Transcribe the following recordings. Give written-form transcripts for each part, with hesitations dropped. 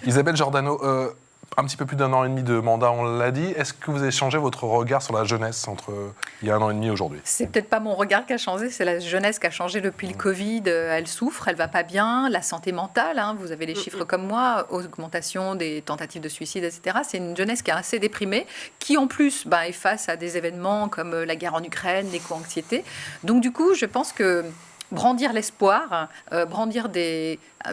Isabelle Giordano, un petit peu plus d'1 an et demi de mandat, on l'a dit. Est-ce que vous avez changé votre regard sur la jeunesse entre il y a 1 an et demi et aujourd'hui ? C'est peut-être pas mon regard qui a changé, c'est la jeunesse qui a changé depuis le Covid. Elle souffre, elle va pas bien. La santé mentale, hein, vous avez les chiffres comme moi, augmentation des tentatives de suicide, etc. C'est une jeunesse qui est assez déprimée, qui en plus est face à des événements comme la guerre en Ukraine, l'éco-anxiété. Donc du coup, je pense que brandir l'espoir, brandir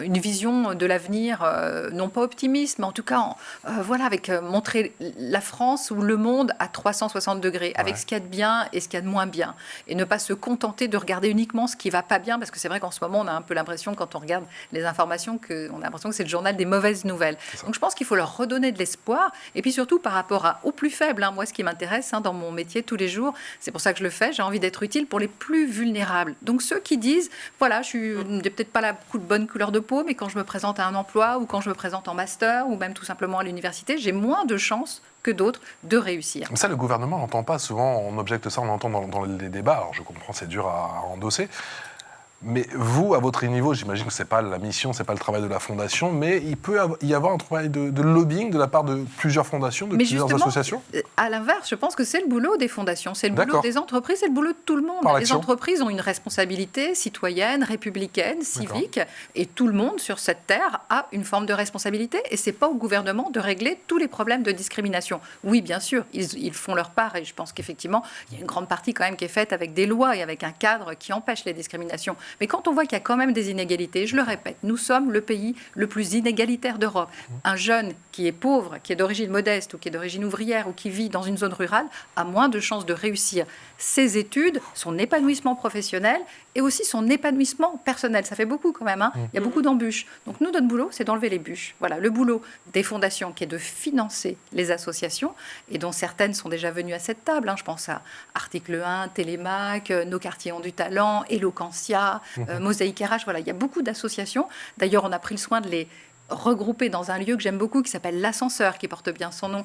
une vision de l'avenir, non pas optimiste, mais en tout cas, avec montrer la France ou le monde à 360 degrés, avec ce qu'il y a de bien et ce qu'il y a de moins bien. Et ne pas se contenter de regarder uniquement ce qui ne va pas bien, parce que c'est vrai qu'en ce moment, on a un peu l'impression, quand on regarde les informations, on a l'impression que c'est le journal des mauvaises nouvelles. Donc je pense qu'il faut leur redonner de l'espoir, et puis surtout par rapport aux plus faibles. Moi, ce qui m'intéresse dans mon métier tous les jours, c'est pour ça que je le fais, j'ai envie d'être utile pour les plus vulnérables. Donc ceux qui disent, voilà, je n'ai peut-être pas la bonne couleur de peau, mais quand je me présente à un emploi ou quand je me présente en master ou même tout simplement à l'université, j'ai moins de chances que d'autres de réussir. Ça, le gouvernement n'entend pas souvent, on objecte ça, on l'entend dans les débats, alors je comprends, c'est dur à endosser. Mais vous, à votre niveau, j'imagine que ce n'est pas la mission, ce n'est pas le travail de la Fondation, mais il peut y avoir un travail de lobbying de la part de plusieurs fondations, de plusieurs associations ? À l'inverse, je pense que c'est le boulot des fondations, c'est le boulot des entreprises, c'est le boulot de tout le monde. Les entreprises ont une responsabilité citoyenne, républicaine, civique, et tout le monde sur cette terre a une forme de responsabilité, et ce n'est pas au gouvernement de régler tous les problèmes de discrimination. Oui, bien sûr, ils font leur part, et je pense qu'effectivement, il y a une grande partie quand même qui est faite avec des lois et avec un cadre qui empêche les discriminations. Mais quand on voit qu'il y a quand même des inégalités, je le répète, nous sommes le pays le plus inégalitaire d'Europe. Un jeune qui est pauvre, qui est d'origine modeste ou qui est d'origine ouvrière ou qui vit dans une zone rurale a moins de chances de réussir ses études, son épanouissement professionnel et aussi son épanouissement personnel. Ça fait beaucoup quand même, Il y a beaucoup d'embûches. Donc nous, notre boulot, c'est d'enlever les bûches. Voilà, le boulot des fondations qui est de financer les associations et dont certaines sont déjà venues à cette table. Je pense à Article 1, Télémac, Nos quartiers ont du talent, Eloquentia, Mosaïque RH. Voilà, il y a beaucoup d'associations. D'ailleurs, on a pris le soin de les regrouper dans un lieu que j'aime beaucoup, qui s'appelle l'Ascenseur, qui porte bien son nom,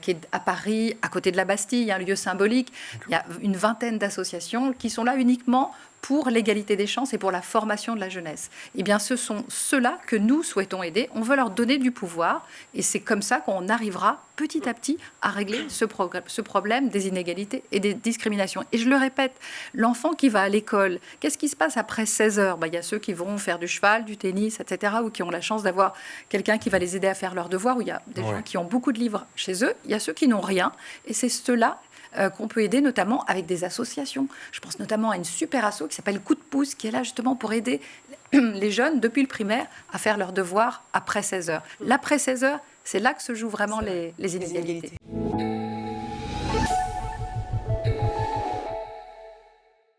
qui est à Paris, à côté de la Bastille, un lieu symbolique. Il y a une vingtaine d'associations qui sont là uniquement pour l'égalité des chances et pour la formation de la jeunesse. Eh bien, ce sont ceux-là que nous souhaitons aider. On veut leur donner du pouvoir et c'est comme ça qu'on arrivera petit à petit à régler ce problème des inégalités et des discriminations. Et je le répète, l'enfant qui va à l'école, qu'est-ce qui se passe après 16 heures ? Il y a ceux qui vont faire du cheval, du tennis, etc., ou qui ont la chance d'avoir quelqu'un qui va les aider à faire leurs devoirs, ou il y a des gens qui ont beaucoup de livres chez eux. Il y a ceux qui n'ont rien et c'est ceux-là qu'on peut aider notamment avec des associations. Je pense notamment à une super asso qui s'appelle Coup de pouce, qui est là justement pour aider les jeunes depuis le primaire à faire leurs devoirs après 16 heures. L'après 16 heures, c'est là que se jouent vraiment les inégalités.